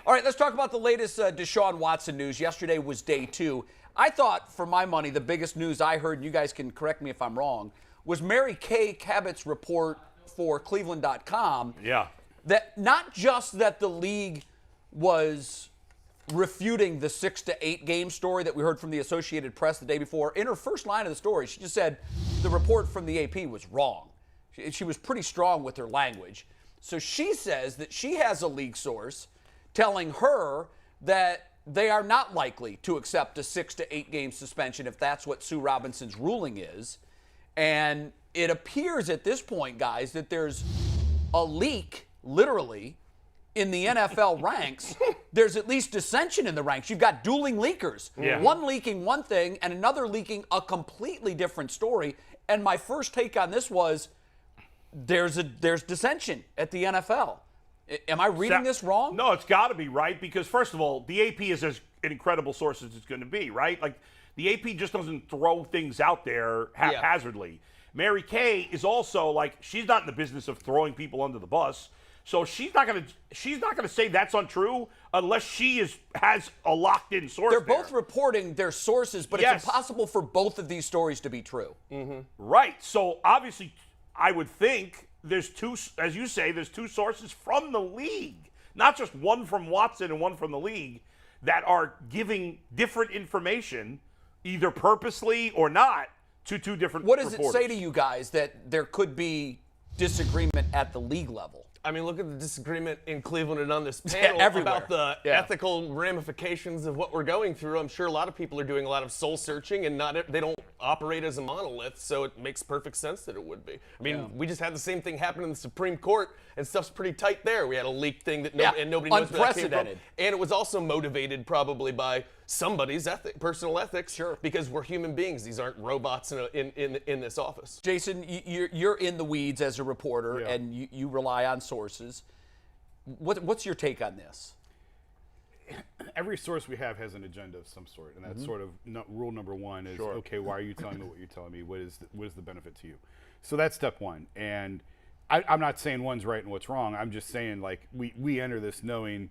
All right, let's talk about the latest Deshaun Watson news. Yesterday was day 2. I thought, for my money, the biggest news I heard, and you guys can correct me if I'm wrong, was Mary Kay Cabot's report for Cleveland.com. Yeah. That not just that the league was refuting the 6 to 8 game story that we heard from the Associated Press the day before. In her first line of the story, she just said the report from the AP was wrong. She was pretty strong with her language. So she says that she has a league source telling her that they are not likely to accept a 6 to 8 game suspension if that's what Sue Robinson's ruling is. And it appears at this point, guys, that there's a leak, literally, in the NFL ranks. There's at least dissension in the ranks. You've got dueling leakers. Yeah. One leaking one thing and another leaking a completely different story. And my first take on this was there's dissension at the NFL. Am I reading this wrong? No, it's got to be right because, first of all, the AP is as an incredible source as it's going to be, right? Like, the AP just doesn't throw things out there haphazardly. Yeah. Mary Kay is also, like, she's not in the business of throwing people under the bus. So she's not gonna say that's untrue unless she has a locked-in source. They're both reporting their sources, but it's impossible for both of these stories to be true. Mm-hmm. Right. So obviously, I would think there's two, as you say, there's two sources from the league, not just one from Watson and one from the league, that are giving different information, either purposely or not, to two different What does reporters. it say to you guys that there could be disagreement at the league level? I mean, look at the disagreement in Cleveland and on this panel about the ethical ramifications of what we're going through. I'm sure a lot of people are doing a lot of soul searching, and they don't operate as a monolith, so it makes perfect sense that it would be. I mean, we just had the same thing happen in the Supreme Court, and stuff's pretty tight there. We had a leaked thing that and nobody knows where that came from. And it was also motivated probably by somebody's personal ethics. Sure. Because we're human beings. These aren't robots in this office. Jason, you're in the weeds as a reporter, and you rely on sources. What's your take on this? Every source we have has an agenda of some sort, and that's sort of rule number one is, okay, why are you telling me what you're telling me? What is the benefit to you? So that's step one. And I'm not saying one's right and what's wrong. I'm just saying, like, we enter this knowing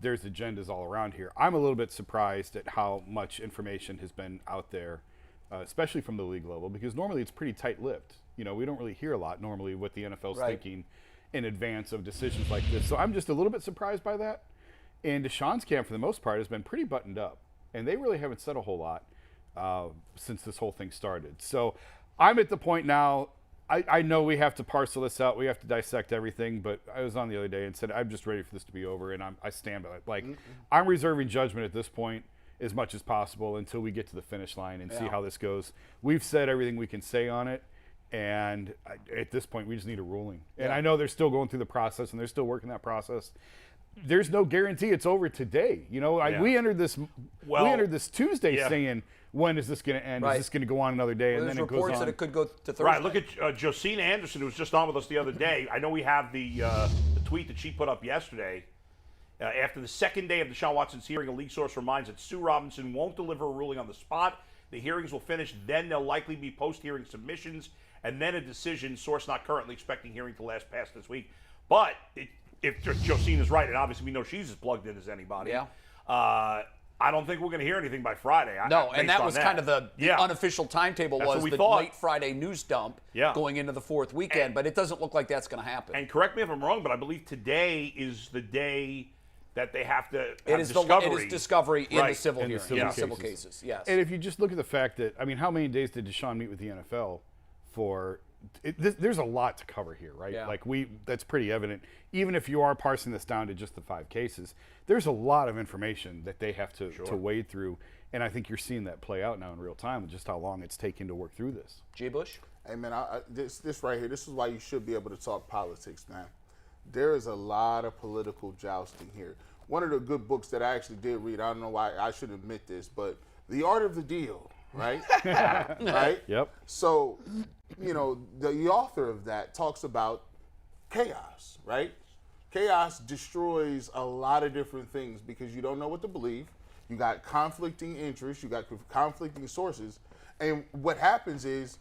there's agendas all around here. I'm a little bit surprised at how much information has been out there, especially from the league level, because normally it's pretty tight-lipped. You know, we don't really hear a lot normally what the NFL's thinking in advance of decisions like this. So I'm just a little bit surprised by that. And Deshaun's camp, for the most part, has been pretty buttoned up. And they really haven't said a whole lot since this whole thing started. So I'm at the point now, I know we have to parcel this out. We have to dissect everything. But I was on the other day and said, I'm just ready for this to be over. And I stand by it. Like, I'm reserving judgment at this point as much as possible until we get to the finish line and see how this goes. We've said everything we can say on it. And at this point, we just need a ruling. And I know they're still going through the process, and they're still working that process. There's no guarantee it's over today. You know, we entered this Tuesday saying, when is this going to end? Is this going to go on another day? Well, and then it goes on. reports that it could go to Thursday. Right. Look at Josina Anderson, who was just on with us the other day. I know we have the tweet that she put up yesterday. After the second day of Deshaun Watson's hearing, a league source reminds that Sue Robinson won't deliver a ruling on the spot. The hearings will finish. Then there'll likely be post-hearing submissions, and then a decision. Source not currently expecting hearing to last past this week. But if Josina's right, and obviously we know she's as plugged in as anybody, I don't think we're going to hear anything by Friday. No, and that was kind of the unofficial timetable. That's was the late Friday news dump going into the fourth weekend, but it doesn't look like that's going to happen. And correct me if I'm wrong, but I believe today is the day that they have to have discovery. It is discovery in the civil hearing, in the civil cases. Yes. And if you just look at the fact that, I mean, how many days did Deshaun meet with the NFL for? There's a lot to cover here, right? Yeah. Like that's pretty evident. Even if you are parsing this down to just the 5 cases, there's a lot of information that they have to wade through, and I think you're seeing that play out now in real time with just how long it's taken to work through this. Jay Bush? Hey man, this right here, this is why you should be able to talk politics, man. There is a lot of political jousting here. One of the good books that I actually did read, I don't know why I should admit this, but The Art of the Deal, right? Right? Yep. So, you know, the author of that talks about chaos, right? Chaos destroys a lot of different things because you don't know what to believe. You got conflicting interests. You got conflicting sources. And what happens is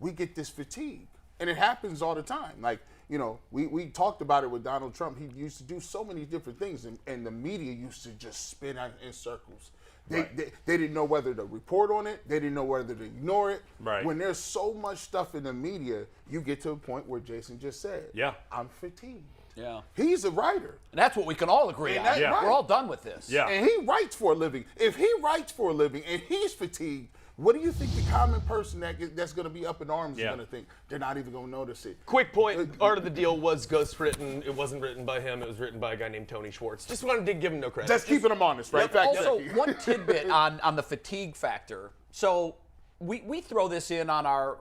we get this fatigue. And it happens all the time. Like, you know, we talked about it with Donald Trump. He used to do so many different things, and the media used to just spin out in circles. They didn't know whether to report on it. They didn't know whether to ignore it. Right. When there's so much stuff in the media, you get to a point where Jason just said, Yeah. I'm fatigued. Yeah. He's a writer. And that's what we can all agree on. that- right. We're all done with this. Yeah. And he writes for a living. If he writes for a living and he's fatigued, what do you think the common person that's going to be up in arms is going to think? They're not even going to notice it. Quick point, Art of the Deal was ghostwritten. It wasn't written by him. It was written by a guy named Tony Schwartz. Just wanted to give him no credit. Just keeping him honest, right? Fact Also, checking. one tidbit on the fatigue factor. So we throw this in on our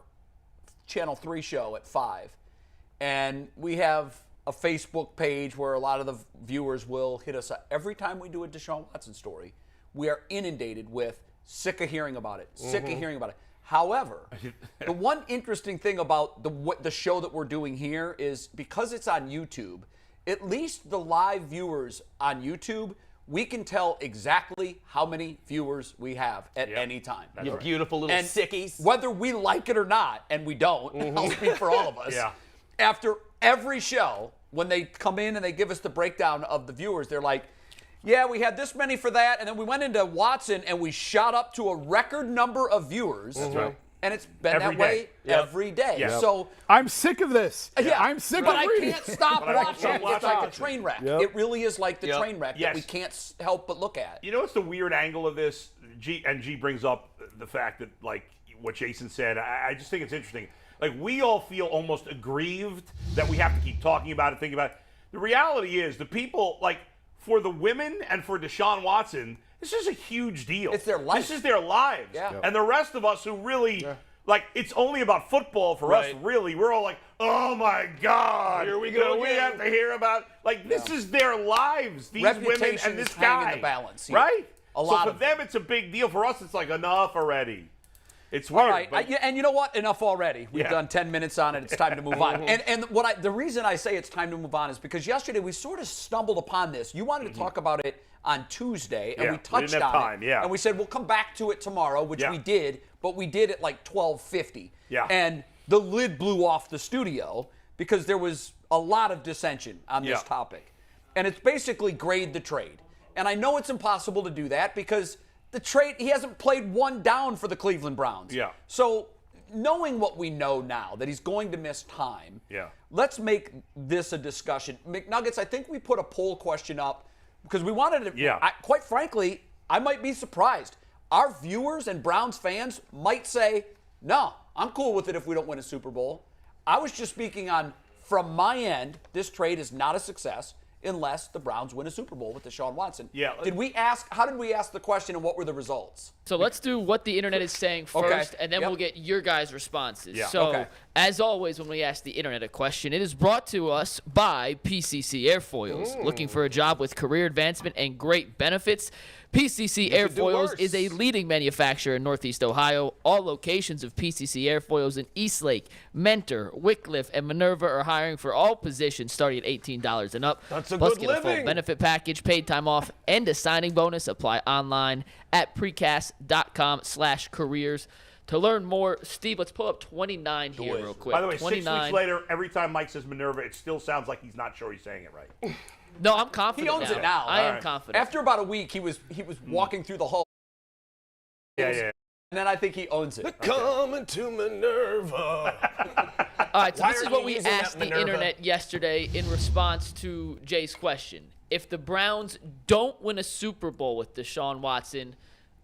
Channel 3 show at 5. And we have a Facebook page where a lot of the viewers will hit us up. Every time we do a Deshaun Watson story, we are inundated with sick of hearing about it, sick of hearing about it. However, the one interesting thing about the show that we're doing here is because it's on YouTube, at least the live viewers on YouTube, we can tell exactly how many viewers we have at any time. You beautiful little And sickies. whether we like it or not, and we don't, I'll speak for all of us. Yeah. After every show, when they come in and they give us the breakdown of the viewers, they're like, yeah, we had this many for that, and then we went into Watson and we shot up to a record number of viewers. That's right. And it's been Every that way day. Yep. every day. Yep. So I'm sick of this. yeah, I'm sick but of I reading. can't stop But I watching. can't It's like a watch train wreck. Yep. It really is like the Yep. train wreck Yes. that we can't help but look at. You know what's the weird angle of this? G brings up the fact that, like, what Jason said. I just think it's interesting. Like, we all feel almost aggrieved that we have to keep talking about it, thinking about it. The reality is, the people, like, for the women and for Deshaun Watson, this is a huge deal. It's their life. This is their lives. Yeah. Yep. And the rest of us who really, like, it's only about football for us, really. We're all like, oh, my God. Here we go We again. have to hear about, like, this is their lives, these women Reputation and this is hanging guy. in the balance here. Right? A lot so of for them, it's a big deal. For us, it's like, enough already. It's All weird. right, but- and you know what? Enough already. We've Yeah. done 10 minutes on it. It's time to move on. And the reason I say it's time to move on is because yesterday we sort of stumbled upon this. You wanted to talk about it on Tuesday, and Yeah, we we touched didn't have on time, it. yeah. And we said we'll come back to it tomorrow, which Yeah. we did, but we did at like 12:50. Yeah. And the lid blew off the studio because there was a lot of dissension on this Yeah. topic. And it's basically grade the trade. And I know it's impossible to do that because the trade, he hasn't played one down for the Cleveland Browns. Yeah. So knowing what we know now, that he's going to miss time, let's make this a discussion. McNuggets, I think we put a poll question up because we wanted to, quite frankly, I might be surprised. Our viewers and Browns fans might say, no, I'm cool with it if we don't win a Super Bowl. I was just speaking on, from my end, this trade is not a success unless the Browns win a Super Bowl with Deshaun Watson. Yeah. How did we ask the question and what were the results? So let's do what the internet is saying first, and then Yep. we'll get your guys' responses. Yeah. So, as always, when we ask the internet a question, it is brought to us by PCC Airfoils. Looking for a job with career advancement and great benefits? PCC Airfoils is a leading manufacturer in Northeast Ohio. All locations of PCC Airfoils in Eastlake, Mentor, Wickliffe, and Minerva are hiring for all positions starting at $18 and up. That's a Plus, good get a full living. benefit package, paid time off, and a signing bonus. Apply online at precast.com/careers. To learn more, Steve, let's pull up 29 here real quick. By the way, 6 29. weeks later, every time Mike says Minerva, it still sounds like he's not sure he's saying it right. No, I'm confident. He owns it now. I All am right. confident. After about a week, he was walking through the hall, Yeah. and then I think he owns it. Coming to Minerva. All right, so Why this are is what you we using that, asked the Minerva? internet yesterday in response to Jay's question. If the Browns don't win a Super Bowl with Deshaun Watson,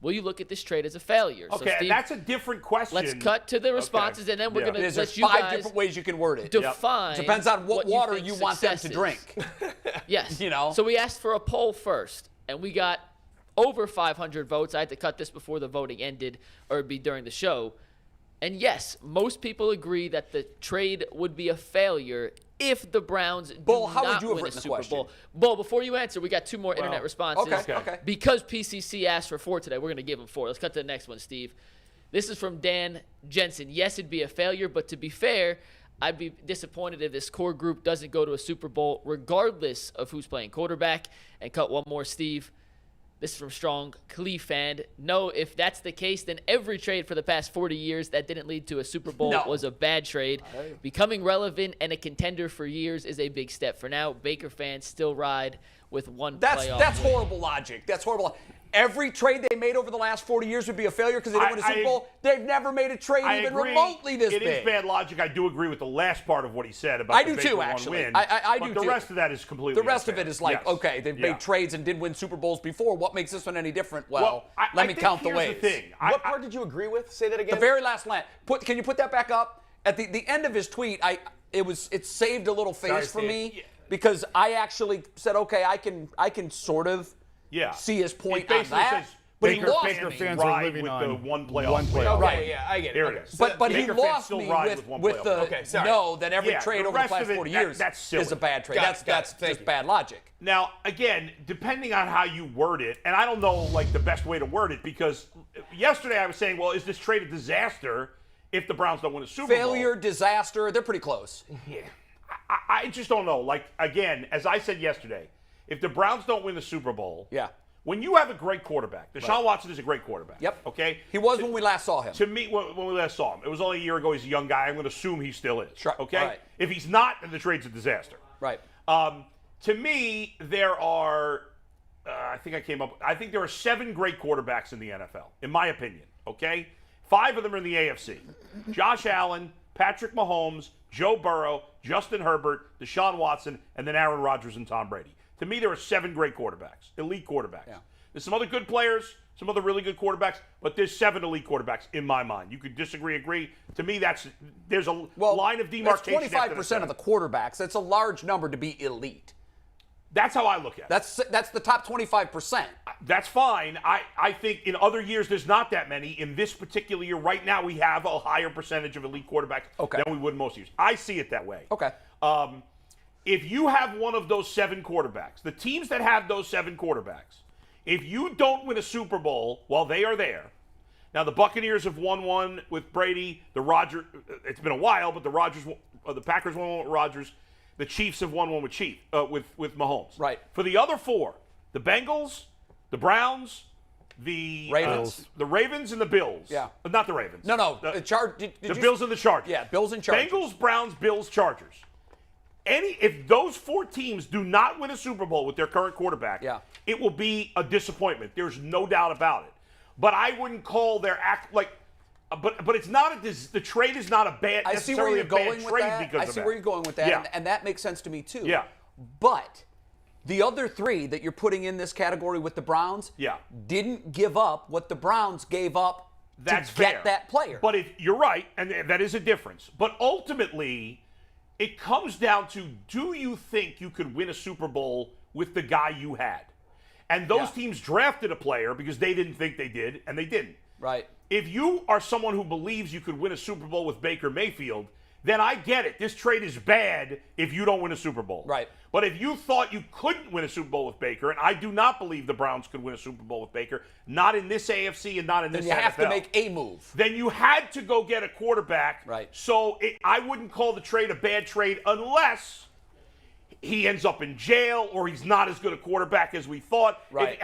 will you look at this trade as a failure? Okay, so Steve, that's a different question. let's cut to the responses, and then we're Yeah. going to There's let you 5 guys different ways you can word it. define. Depends on what water think you want them to success drink. is. Yes. You know? So we asked for a poll first, and we got over 500 votes. I had to cut this before the voting ended, or it'd be during the show. And yes, most people agree that the trade would be a failure if the Browns do Bull, how would not you have win a written the Super question? Bowl. Bull, before you answer, we got 2 more internet responses. Okay. Because PCC asked for 4 today, we're going to give them 4. Let's cut to the next one, Steve. This is from Dan Jensen. Yes, it'd be a failure, but to be fair, I'd be disappointed if this core group doesn't go to a Super Bowl regardless of who's playing quarterback. And cut one more, Steve. This is from Strong Clee fan. No, if that's the case, then every trade for the past 40 years that didn't lead to a Super Bowl was a bad trade. Becoming relevant and a contender for years is a big step. For now, Baker fans still ride with one playoff That's win. horrible logic. That's horrible. Every trade they made over the last 40 years would be a failure because they didn't win a Super Bowl. They've never made a trade even remotely this big. It is bad logic. I do agree with the last part of what he said about the Baker win. I do too. The rest of that is completely The rest unfair. of it is like, okay, they've made trades and did win Super Bowls before. What makes this one any different? Well, let me count the ways. What part did you agree with? Say that again. The very last line. Can you put that back up? At the end of his tweet, it saved a little face for me because I actually said, okay, I can sort of see his point on that. But Baker fans are living on the one playoff. Right. Yeah, I get it. Here it is. But he Baker lost fans me still with the no that every trade over the last 40 years is a bad trade. That's just bad logic. Now, again, depending on how you word it, and I don't know like the best way to word it because yesterday I was saying, well, is this trade a disaster if the Browns don't win a Super Bowl? Failure, disaster, they're pretty close. Yeah. I just don't know. Like, again, as I said yesterday, if the Browns don't win the Super Bowl, when you have a great quarterback, Deshaun Watson is a great quarterback. Yep. Okay? He was when we last saw him. To me, when we last saw him, it was only a year ago. He's a young guy. I'm going to assume he still is. Sure. Okay? Right. If he's not, then the trade's a disaster. Right. To me, there are, I think there are 7 great quarterbacks in the NFL, in my opinion. Okay? 5 of them are in the AFC. Josh Allen, Patrick Mahomes, Joe Burrow, Justin Herbert, Deshaun Watson, and then Aaron Rodgers and Tom Brady. To me, there are 7 great quarterbacks, elite quarterbacks. Yeah. There's some other good players, some other really good quarterbacks, but there's 7 elite quarterbacks in my mind. You could disagree, agree. To me, there's a line of demarcation. That's 25% of the quarterbacks. That's a large number to be elite. That's how I look at it. That's the top 25%. That's fine. I think in other years there's not that many. In this particular year, right now, we have a higher percentage of elite quarterbacks than we would most years. I see it that way. Okay. If you have one of those 7 quarterbacks, the teams that have those 7 quarterbacks, if you don't win a Super Bowl while they are there, now the Buccaneers have won one with Brady. It's been a while, but the Packers won one with Rodgers. The Chiefs have won one with with Mahomes. Right. For the other 4, the Bengals, the Browns, the Ravens, and the Bills. Yeah. Not the Ravens. No. The Bills and the Chargers. Yeah, Bills and Chargers. Bengals, Browns, Bills, Chargers. If those 4 teams do not win a Super Bowl with their current quarterback, it will be a disappointment. There's no doubt about it. But I wouldn't call their act like. But it's not the trade is not a bad. I see where you're going with that. I see where you're going with that, and that makes sense to me too. Yeah. But the other 3 that you're putting in this category with the Browns, didn't give up what the Browns gave up to get that player. But if you're right, and that is a difference. But ultimately, it comes down to: do you think you could win a Super Bowl with the guy you had? And those teams drafted a player because they didn't think they did, and they didn't. Right. If you are someone who believes you could win a Super Bowl with Baker Mayfield, then I get it. This trade is bad if you don't win a Super Bowl. Right. But if you thought you couldn't win a Super Bowl with Baker, and I do not believe the Browns could win a Super Bowl with Baker, not in this AFC and not in this NFL. Then you have to make a move. Then you had to go get a quarterback. Right. So I wouldn't call the trade a bad trade unless he ends up in jail or he's not as good a quarterback as we thought. Right.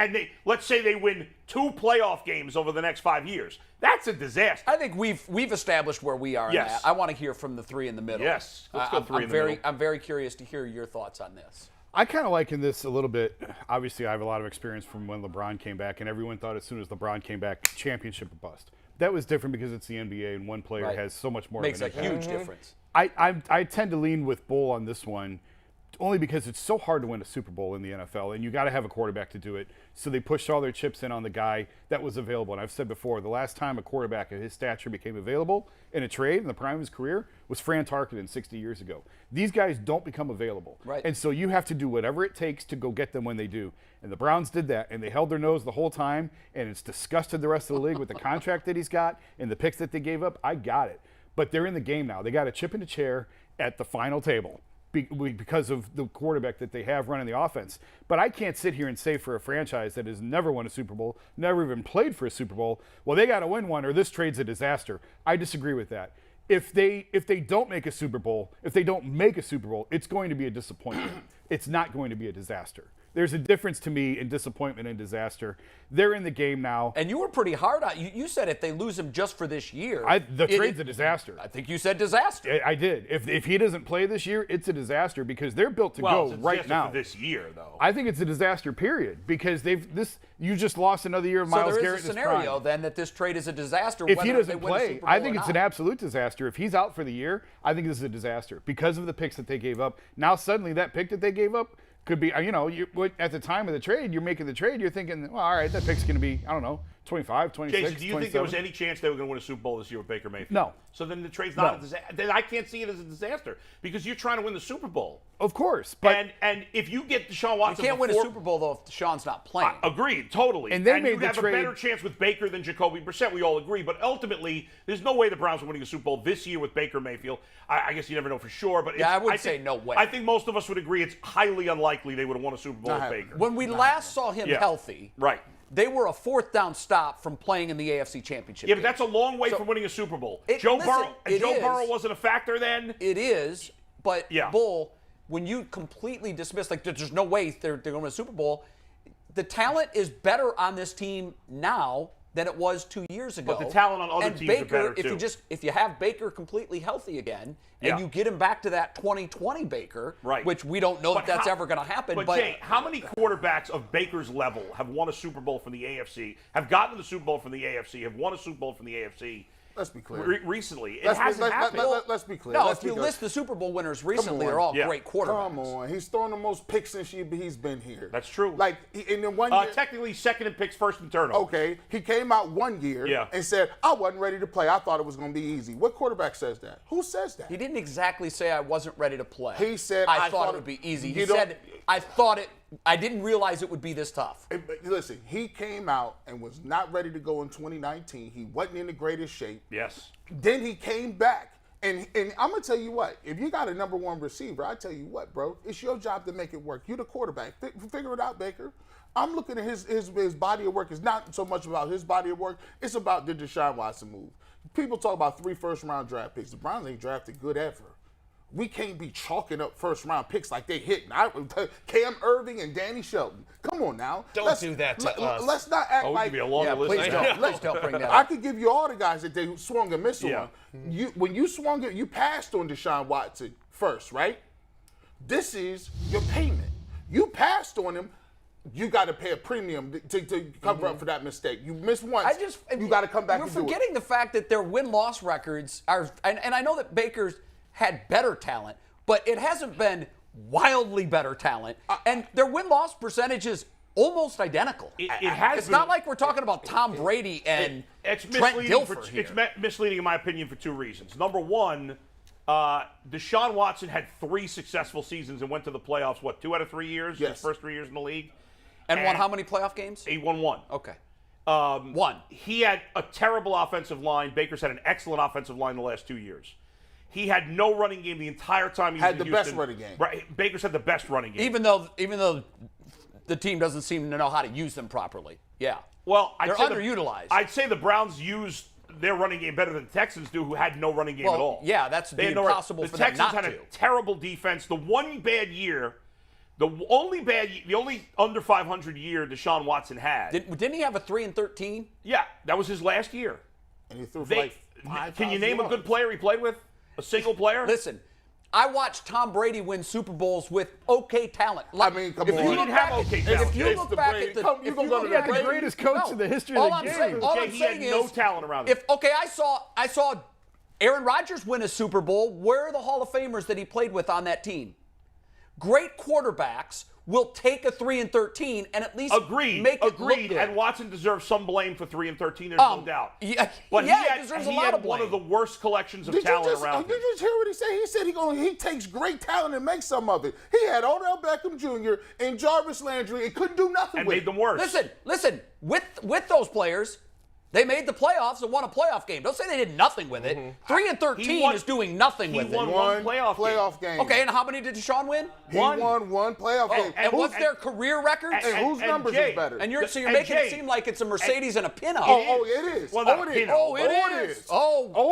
Let's say they win 2 playoff games over the next 5 years. That's a disaster. I think we've established where we are in that. I want to hear from the 3 in the middle. Yes. Let's go 3 in the middle. I'm very curious to hear your thoughts on this. I kind of liken this a little bit. Obviously, I have a lot of experience from when LeBron came back, and everyone thought as soon as LeBron came back, championship or bust. That was different because it's the NBA, and one player has so much more. Makes a huge difference. I tend to lean with Bull on this one, only because it's so hard to win a Super Bowl in the NFL, and you got to have a quarterback to do it. So they pushed all their chips in on the guy that was available. And I've said before, the last time a quarterback of his stature became available in a trade in the prime of his career was Fran Tarkenton 60 years ago. These guys don't become available. Right. And so you have to do whatever it takes to go get them when they do. And the Browns did that, and they held their nose the whole time, and it's disgusted the rest of the league with the contract that he's got and the picks that they gave up. I got it. But they're in the game now. They got a chip in the chair at the final table because of the quarterback that they have running the offense. But I can't sit here and say for a franchise that has never won a Super Bowl, never even played for a Super Bowl, well, they got to win one or this trade's a disaster. I disagree with that. If they don't make a Super Bowl, it's going to be a disappointment. It's not going to be a disaster. There's a difference to me in disappointment and disaster. They're in the game now. And you were pretty hard on you said if they lose him just for this year. The trade's a disaster. I think you said disaster. I did. If he doesn't play this year, it's a disaster because they're built to go right now. For this year, though. I think it's a disaster, period, because you just lost another year of Myles Garrett. So there is a scenario then that this trade is a disaster. If he doesn't play, play, I think it's an absolute disaster. If he's out for the year, I think this is a disaster because of the picks that they gave up. Now suddenly that pick that they gave up could be, at the time of the trade, you're making the trade, you're thinking, well, all right, that pick's going to be, I don't know, 25, 26, Jason, do you 27. think there was any chance they were going to win a Super Bowl this year with Baker Mayfield? No. So then the trade's not a disaster. Then I can't see it as a disaster because you're trying to win the Super Bowl. Of course. But and if you get Deshaun Watson, you can't win a Super Bowl though if Deshaun's not playing. Agreed, totally. And they made you the have trade. a better chance with Baker than Jacoby Brissett. We all agree. But ultimately, there's no way the Browns are winning a Super Bowl this year with Baker Mayfield. I guess you never know for sure. But I would say no way. I think most of us would agree it's highly unlikely they would have won a Super Bowl with Baker. When we last saw him healthy, right. They were a fourth down stop from playing in the AFC Championship Yeah, game. but that's a long way from winning a Super Bowl. Joe Burrow wasn't a factor then. It is, but Bull, when you completely dismiss, like there's no way they're going to win a Super Bowl, the talent is better on this team now than it was 2 years ago. But the talent on other teams Baker, are better too. If you have Baker completely healthy again, and you get him back to that 2020 Baker, which we don't know that's ever going to happen. But Jay, how many quarterbacks of Baker's level have won a Super Bowl from the AFC, have gotten to the Super Bowl from the AFC, have won a Super Bowl from the AFC? Let's be clear. Recently, it hasn't happened. Let's be clear. No, if you list the Super Bowl winners recently, they're all great quarterbacks. Come on, he's thrown the most picks since he's been here. That's true. Like in the 1 year, technically second in picks, first in turnovers. Okay, he came out 1 year and said, "I wasn't ready to play. I thought it was going to be easy." What quarterback says that? Who says that? He didn't exactly say I wasn't ready to play. He said, I thought it would be easy. He said, I didn't realize it would be this tough. Listen, he came out and was not ready to go in 2019. He wasn't in the greatest shape. Yes. Then he came back. And I'm going to tell you what, if you got a number one receiver, I tell you what, bro, it's your job to make it work. You're the quarterback. Figure it out, Baker. I'm looking at his body of work. It's not so much about his body of work. It's about the Deshaun Watson move. People talk about 3 first-round draft picks. The Browns ain't drafted good ever. We can't be chalking up first-round picks like they hitting. Cam Irving and Danny Shelton. Come on now. Don't do that to us. Let's not act like. Give me a longer list. Please don't bring that up. I could give you all the guys that they swung and missed on. When you swung it, you passed on Deshaun Watson first, right? This is your payment. You passed on him. You got to pay a premium to cover up for that mistake. You missed once. You got to come back and do it. You're forgetting the fact that their win-loss records are, and I know that Baker's had better talent, but it hasn't been wildly better talent. And their win-loss percentage is almost identical. It's not like we're talking about Tom Brady and Trent Dilfer here. It's misleading, in my opinion, for 2 reasons. Number one, Deshaun Watson had 3 successful seasons and went to the playoffs, 2 out of 3 years? Yes. His first 3 years in the league. And won how many playoff games? He won 1. Okay. 1. He had a terrible offensive line. Baker's had an excellent offensive line the last 2 years. He had no running game the entire time he was in Houston. Had the best running game. Right. Baker's had the best running game. Even though the team doesn't seem to know how to use them properly. Yeah. Well, they're underutilized. I'd say the Browns used their running game better than the Texans do, who had no running game at all. Yeah, that's impossible for them not to. The Texans had a terrible defense. The one bad year, the only under 500 year Deshaun Watson had. Didn't he have a 3-13? Yeah, that was his last year. And he threw for Can you name a good player he played with? A single player? Listen, I watched Tom Brady win Super Bowls with okay talent. Come on. If you didn't have okay talent. If you look back at the greatest coach in the history of the game. All I'm he saying had no talent around him. I saw Aaron Rodgers win a Super Bowl. Where are the Hall of Famers that he played with on that team? Great quarterbacks will take a 3-13 and at least make it look good. And Watson deserves some blame for 3-13. There's no doubt. But he had one of the worst collections of talent around. Did you just hear what he said? He said he takes great talent and makes some of it. He had Odell Beckham Jr. and Jarvis Landry and couldn't do nothing and with made them worse. Listen. With those players, They made the playoffs and won a playoff game. Don't say they did nothing with it. 3-13 is doing nothing with it. He won one playoff game. Okay, and how many did Deshaun win? He won one playoff game. And what's their career record? And whose numbers is better? And you're making it seem like it's a Mercedes and a pinup. Oh, it is. Well,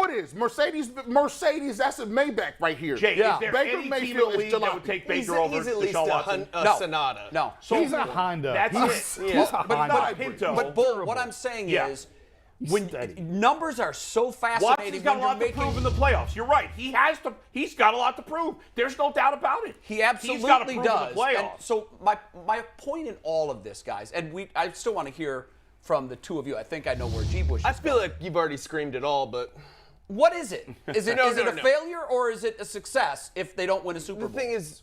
it is. Mercedes, that's a Maybach right here. Jay, is there Baker any Mayfield team in the league that would take Baker over He's at least Deshaun Watson? a Sonata. No. So He's a Honda. That's it. He's a Honda. Not a Pinto. But Bull, what I'm saying is, when numbers are so fascinating, Watson's got a lot to prove in the playoffs. You're right. He's got a lot to prove. There's no doubt about it. He absolutely He's got to prove does. in the playoffs. And so my point in all of this, guys, and I still want to hear from the two of you. I think I know where G-Bush is. I feel like you've already screamed it all, but what is it? Is it a failure or is it a success if they don't win a Super Bowl? The thing is,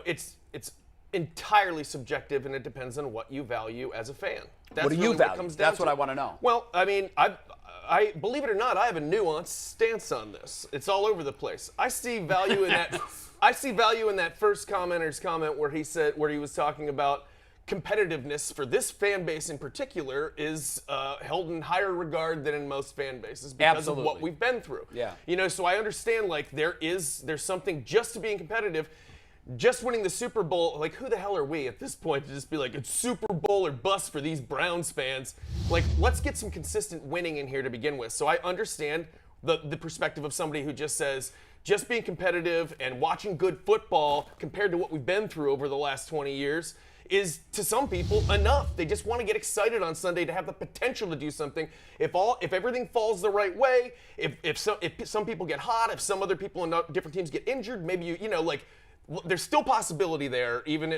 it's entirely subjective, and it depends on what you value as a fan. That's What do you really value? It comes down That's what to. I want to know. Well, I mean, I believe it or not, I have a nuanced stance on this. It's all over the place. I see value in that. I see value in that first commenter's comment where he was talking about competitiveness for this fan base in particular is held in higher regard than in most fan bases because of what we've been through. Yeah. So I understand there's something just to being competitive. Just winning the Super Bowl, like, who the hell are we at this point to just be like, it's Super Bowl or bust for these Browns fans? Like, let's get some consistent winning in here to begin with. So I understand the perspective of somebody who just says, just being competitive and watching good football compared to what we've been through over the last 20 years is, to some people, enough. They just want to get excited on Sunday to have the potential to do something. If everything falls the right way, if some people get hot, if some other people in different teams get injured, maybe there's still possibility there, even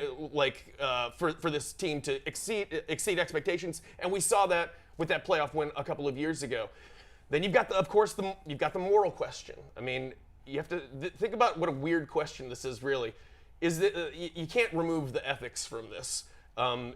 for this team to exceed expectations, and we saw that with that playoff win a couple of years ago. Then you've got the moral question. I mean, you have to think about what a weird question this is. Really, is that you can't remove the ethics from this. And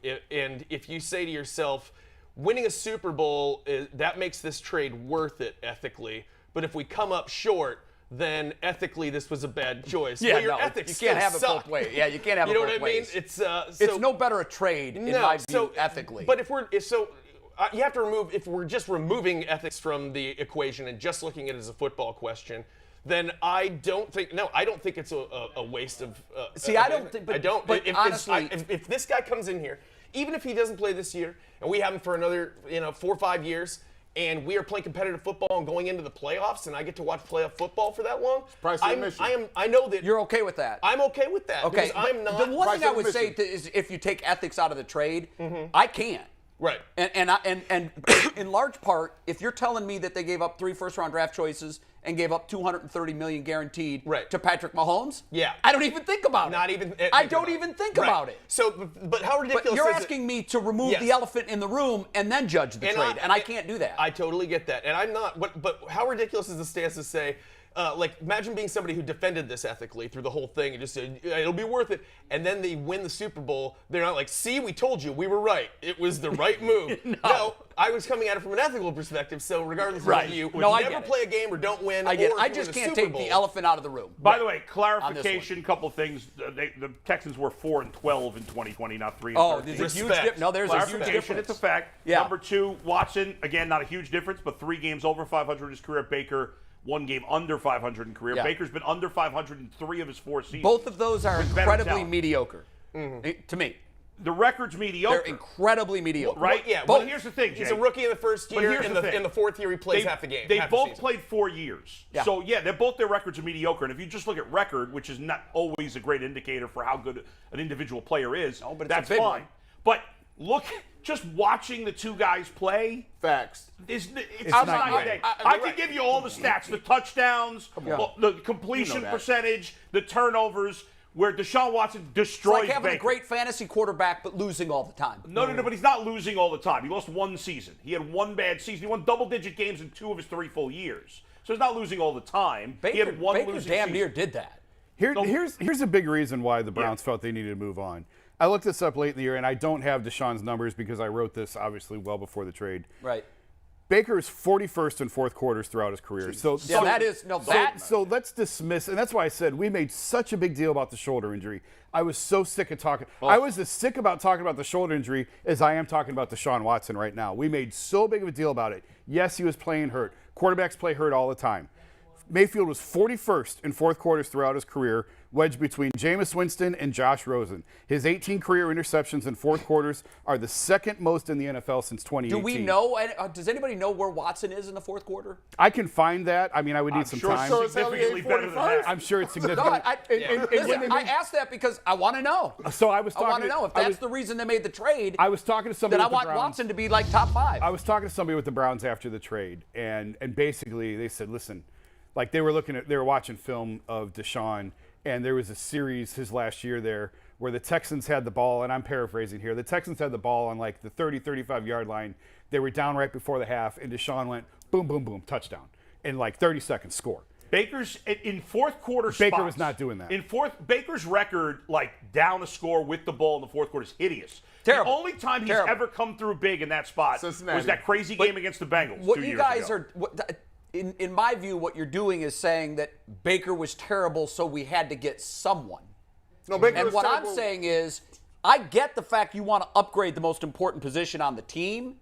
if you say to yourself, winning a Super Bowl that makes this trade worth it ethically, but if we come up short, then ethically this was a bad choice. Yeah, well, your ethics you can't have it suck. both ways. Yeah, you can't have it both ways. You know what I mean? It's no better a trade in my view ethically. But you have to remove, if we're just removing ethics from the equation and just looking at it as a football question, then I don't think it's a waste of. I don't think. But honestly, if this guy comes in here, even if he doesn't play this year, and we have him for another 4 or 5 years, and we are playing competitive football and going into the playoffs, and I get to watch playoff football for that long, I know that you're okay with that. I'm okay with that. Okay, because I'm not. The one thing I would say is, if you take ethics out of the trade, I can't. Right. And in large part, if you're telling me that they gave up 3 first-round draft choices and gave up $230 million guaranteed to Patrick Mahomes, I don't even think about it. I don't even think about it. So, but how ridiculous is it? You're asking me to remove the elephant in the room and then judge the trade, and I can't do that. I totally get that, and I'm not. But how ridiculous is the stance to say? Imagine being somebody who defended this ethically through the whole thing and just said, it'll be worth it. And then they win the Super Bowl. They're not like, see, we told you, we were right. It was the right move. No, I was coming at it from an ethical perspective. So regardless of you, never play a game or don't win. I just can't take the elephant out of the room. By the way, clarification, couple things. The Texans were 4-12 in 2020, not 3-13. Oh, there's a huge difference. No, there's a huge difference. It's a fact. Yeah. Number 2, Watson, again, not a huge difference, but 3 games over 500 in his career. Baker, 1 game under 500 in career. Yeah. Baker's been under 500 in 3 of his 4 seasons. Both of those are incredibly mediocre to me. The record's mediocre. They're incredibly mediocre. Right? Yeah. But here's the thing, Jay. He's a rookie in the first year. Here's the thing. In the 4th year, he plays half the game. They both played 4 years. Yeah. So, both their records are mediocre. And if you just look at record, which is not always a great indicator for how good an individual player is, but it's that's a big fine. one. But look, just watching the 2 guys play. Facts. It's not night and day. I can give you all the stats, the touchdowns, the completion percentage, the turnovers, where Deshaun Watson destroys It's like having Baker. a great fantasy quarterback but losing all the time. No, but he's not losing all the time. He lost 1 season. He had 1 bad season. He won double-digit games in 2 of his 3 full years. So he's not losing all the time. He had 1 Baker losing damn season. near did that. Here's a big reason why the Browns felt they needed to move on. I looked this up late in the year, and I don't have Deshaun's numbers because I wrote this obviously well before the trade. Right. Baker is 41st in fourth quarters throughout his career. So let's dismiss, and that's why I said we made such a big deal about the shoulder injury. I was so sick of talking. I was as sick about talking about the shoulder injury as I am talking about Deshaun Watson right now. We made so big of a deal about it. Yes, he was playing hurt. Quarterbacks play hurt all the time. Mayfield was 41st in fourth quarters throughout his career, wedged between Jameis Winston and Josh Rosen. His 18 career interceptions in fourth quarters are the second most in the NFL since 2018. Do we know? Does anybody know where Watson is in the fourth quarter? I can find that. I mean, I would need some time. Significantly better than that. I'm sure it's significant. I asked that because I want to know. So I want to know if that's the reason they made the trade. I was talking to somebody. That I with want the Browns. Watson to be like top 5. I was talking to somebody with the Browns after the trade, and basically they said, listen. Like they were watching film of Deshaun, and there was a series his last year there where the Texans had the ball, and I'm paraphrasing here. The Texans had the ball on like the 30, 35-yard line. They were down right before the half, and Deshaun went boom, boom, boom, touchdown. In like 30 seconds, score. Baker's in fourth quarter Baker spots, was not doing that. Baker's record, like down a score with the ball in the fourth quarter, is hideous. Terrible. The only time he's ever come through big in that spot was that crazy game against the Bengals. What 2 you years guys ago. are. In my view, what you're doing is saying that Baker was terrible, so we had to get someone. No, Baker and what terrible. I'm saying is, I get the fact you want to upgrade the most important position on the team,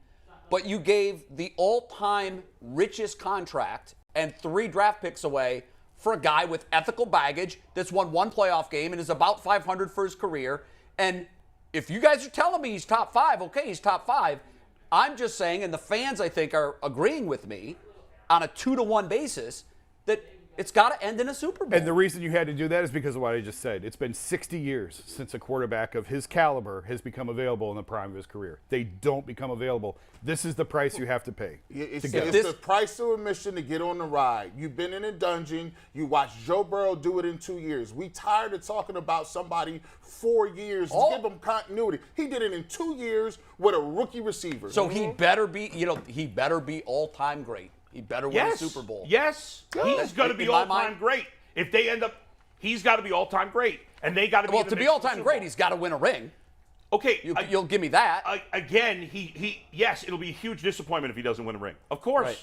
but you gave the all-time richest contract and 3 draft picks away for a guy with ethical baggage that's won 1 playoff game and is about 500 for his career. And if you guys are telling me he's top 5, okay, he's top 5. I'm just saying, and the fans, I think, are agreeing with me, on a 2-to-1 basis, that it's got to end in a Super Bowl. And the reason you had to do that is because of what I just said. It's been 60 years since a quarterback of his caliber has become available in the prime of his career. They don't become available. This is the price you have to pay. It's the price of admission to get on the ride. You've been in a dungeon. You watched Joe Burrow do it in 2 years. We tired of talking about somebody 4 years to give them continuity. He did it in 2 years with a rookie receiver. So he better be, he better be all-time great. He better win a Super Bowl. Yes, he's going to be all-time great. If they end up, he's got to be all-time great, and they got to be. Well, to be all-time great, he's got to win a ring. Okay, you'll give me that. Again, yes, it'll be a huge disappointment if he doesn't win a ring. Of course. Right.